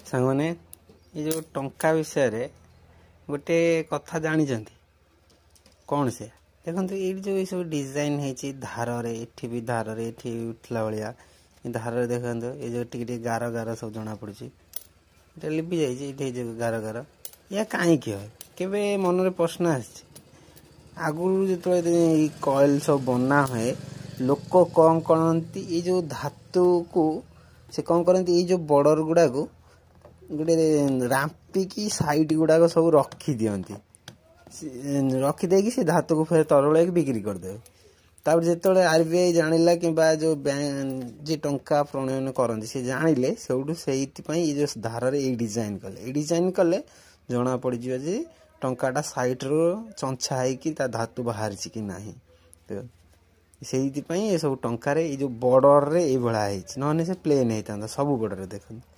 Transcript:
सांगने ये जो टंका विषय गोटे कथा जानी कौन से देखो ये जो ये सब डिजाइन है धार एठी भी धार एठी उठला भाया धार देखो ये जो टी गार गार सब जना पड़ी लिपि जाइए गार गार या कहीं केवे मन प्रश्न आगुरी जो कॉइल सब बना हुए लोक कौन करती ये जो धातु को से कौन करती ये जो बॉर्डर गुड़ा को गोटे रांपिकी साइड गुड़ाक सब रखी दियंती रखीदे से धातु को फिर तरल बिक्री करदे तापर जिते आरबीआई जानिला कि जो बैंक जी टंका प्रणयन करती से जानिले से जो धार ये डिजाइन कले जना पड़ जे टंकाटा साइड रू चंछा है धातु बाहर कि ना से सब टंकार ये जो बॉर्डर रे ये भाया ना से प्लेन होता सब बॉर्डर देखते